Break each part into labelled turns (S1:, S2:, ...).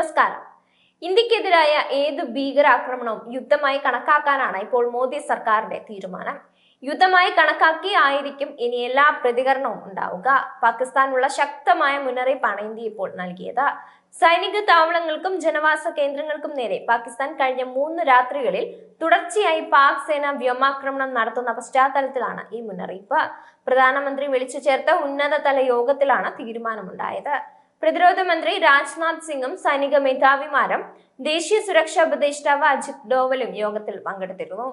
S1: നമസ്കാരം. ഇന്ത്യക്കെതിരായ ഏത് ഭീകരാക്രമണവും യുദ്ധമായി കണക്കാക്കാനാണ് ഇപ്പോൾ മോദി സർക്കാരിന്റെ തീരുമാനം. യുദ്ധമായി കണക്കാക്കി ആയിരിക്കും ഇനി എല്ലാ പ്രതികരണവും ഉണ്ടാവുക. പാകിസ്ഥാനുള്ള ശക്തമായ മുന്നറിയിപ്പാണ് ഇന്ത്യ ഇപ്പോൾ നൽകിയത്. സൈനിക താവളങ്ങൾക്കും ജനവാസ കേന്ദ്രങ്ങൾക്കും നേരെ പാകിസ്ഥാൻ കഴിഞ്ഞ 3 രാത്രികളിൽ തുടർച്ചയായി പാക് സേന വ്യോമാക്രമണം നടത്തുന്ന പശ്ചാത്തലത്തിലാണ് ഈ മുന്നറിയിപ്പ്. പ്രധാനമന്ത്രി വിളിച്ചു ചേർത്ത ഉന്നതതല യോഗത്തിലാണ് തീരുമാനമുണ്ടായത്. പ്രതിരോധ മന്ത്രി രാജ്നാഥ് സിംഗും സൈനിക മേധാവിമാരും ദേശീയ സുരക്ഷാ ഉപദേഷ്ടാവ് അജിത് ഡോവലും യോഗത്തിൽ പങ്കെടുത്തിരുന്നു.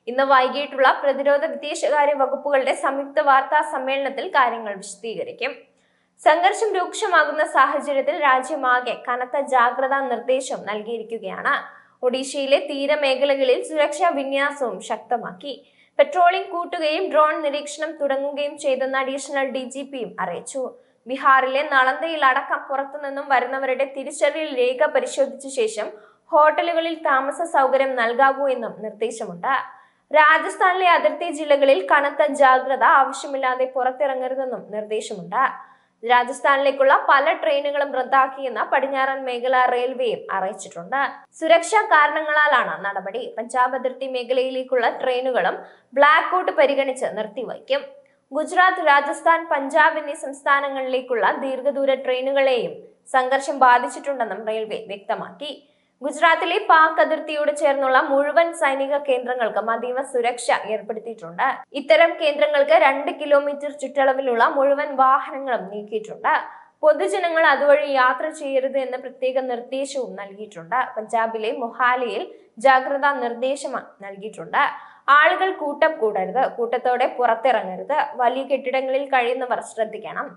S1: ഇന്ന് വൈകിട്ടുള്ള പ്രതിരോധ വിദേശകാര്യ വകുപ്പുകളുടെ സംയുക്ത വാർത്താ സമ്മേളനത്തിൽ കാര്യങ്ങൾ വിശദീകരിക്കും. സംഘർഷം രൂക്ഷമാകുന്ന സാഹചര്യത്തിൽ രാജ്യമാകെ കനത്ത ജാഗ്രതാ നിർദ്ദേശം നൽകിയിരിക്കുകയാണ്. ഒഡീഷയിലെ തീരമേഖലകളിൽ സുരക്ഷാ വിന്യാസവും ശക്തമാക്കി. പെട്രോളിംഗ് കൂട്ടുകയും ഡ്രോൺ നിരീക്ഷണം തുടങ്ങുകയും ചെയ്തെന്ന് അഡീഷണൽ DGPയും അറിയിച്ചു. ബീഹാറിലെ നളന്ദയിൽ അടക്കം പുറത്തുനിന്നും വരുന്നവരുടെ തിരിച്ചറിയൽ രേഖ പരിശോധിച്ച ശേഷം ഹോട്ടലുകളിൽ താമസ സൗകര്യം നൽകാവൂ എന്നും നിർദ്ദേശമുണ്ട്. രാജസ്ഥാനിലെ അതിർത്തി ജില്ലകളിൽ കനത്ത ജാഗ്രത, ആവശ്യമില്ലാതെ പുറത്തിറങ്ങരുതെന്നും നിർദ്ദേശമുണ്ട്. രാജസ്ഥാനിലേക്കുള്ള പല ട്രെയിനുകളും റദ്ദാക്കിയെന്ന് പടിഞ്ഞാറൻ മേഖല റെയിൽവേയും അറിയിച്ചിട്ടുണ്ട്. സുരക്ഷാ കാരണങ്ങളാലാണ് നടപടി. പഞ്ചാബ് അതിർത്തി മേഖലയിലേക്കുള്ള ട്രെയിനുകളും ബ്ലാക്ക് ഔട്ട് പരിഗണിച്ച് നിർത്തിവയ്ക്കും. ഗുജറാത്ത്, രാജസ്ഥാൻ, പഞ്ചാബ് എന്നീ സംസ്ഥാനങ്ങളിലേക്കുള്ള ദീർഘദൂര ട്രെയിനുകളെയും സംഘർഷം ബാധിച്ചിട്ടുണ്ടെന്നും റെയിൽവേ വ്യക്തമാക്കി. ഗുജറാത്തിലെ പാക് അതിർത്തിയോട് ചേർന്നുള്ള മുഴുവൻ സൈനിക കേന്ദ്രങ്ങൾക്കും അതീവ സുരക്ഷ ഏർപ്പെടുത്തിയിട്ടുണ്ട്. ഇത്തരം കേന്ദ്രങ്ങൾക്ക് 2 കിലോമീറ്റർ ചുറ്റളവിലുള്ള മുഴുവൻ വാഹനങ്ങളും നീക്കിയിട്ടുണ്ട്. പൊതുജനങ്ങൾ അതുവഴി യാത്ര ചെയ്യരുത് എന്ന പ്രത്യേക നിർദ്ദേശവും നൽകിയിട്ടുണ്ട്. പഞ്ചാബിലെ മൊഹാലിയിൽ ജാഗ്രതാ നിർദ്ദേശം നൽകിയിട്ടുണ്ട്. ആളുകൾ കൂട്ടം കൂടരുത്, കൂട്ടത്തോടെ പുറത്തിറങ്ങരുത്, വലിയ കെട്ടിടങ്ങളിൽ കഴിയുന്നവർ ശ്രദ്ധിക്കണം,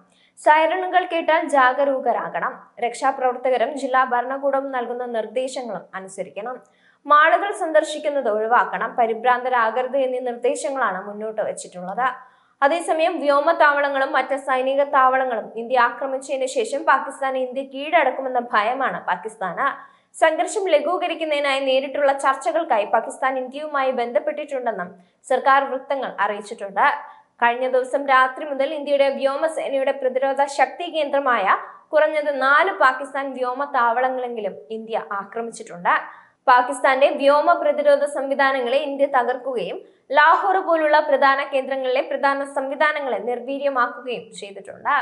S1: സൈറണുകൾ കേട്ടാൽ ജാഗരൂകരാകണം, രക്ഷാപ്രവർത്തകരും ജില്ലാ ഭരണകൂടവും നൽകുന്ന നിർദ്ദേശങ്ങളും അനുസരിക്കണം, മാളുകൾ സന്ദർശിക്കുന്നത് ഒഴിവാക്കണം, പരിഭ്രാന്തരാകരുത് എന്നീ നിർദ്ദേശങ്ങളാണ് മുന്നോട്ട് വെച്ചിട്ടുള്ളത്. അതേസമയം വ്യോമതാവളങ്ങളും മറ്റ് സൈനിക താവളങ്ങളും ഇന്ത്യ ആക്രമിച്ചതിന് ശേഷം പാകിസ്ഥാൻ ഇന്ത്യ കീഴടക്കുമെന്ന ഭയമാണ് പാകിസ്ഥാന്. സംഘർഷം ലഘൂകരിക്കുന്നതിനായി നേരിട്ടുള്ള ചർച്ചകൾക്കായി പാകിസ്ഥാൻ ഇന്ത്യയുമായി ബന്ധപ്പെട്ടിട്ടുണ്ടെന്നും സർക്കാർ വൃത്തങ്ങൾ അറിയിച്ചിട്ടുണ്ട്. കഴിഞ്ഞ ദിവസം രാത്രി മുതൽ ഇന്ത്യയുടെ വ്യോമസേനയുടെ പ്രതിരോധ ശക്തി കേന്ദ്രമായ കുറഞ്ഞത് 4 പാകിസ്ഥാൻ വ്യോമ താവളങ്ങളെങ്കിലും ഇന്ത്യ ആക്രമിച്ചിട്ടുണ്ട്. പാകിസ്ഥാന്റെ വ്യോമ പ്രതിരോധ സംവിധാനങ്ങളെ ഇന്ത്യ തകർക്കുകയും ലാഹോർ പോലുള്ള പ്രധാന കേന്ദ്രങ്ങളിലെ പ്രധാന സംവിധാനങ്ങളെ നിർവീര്യമാക്കുകയും ചെയ്തിട്ടുണ്ട്.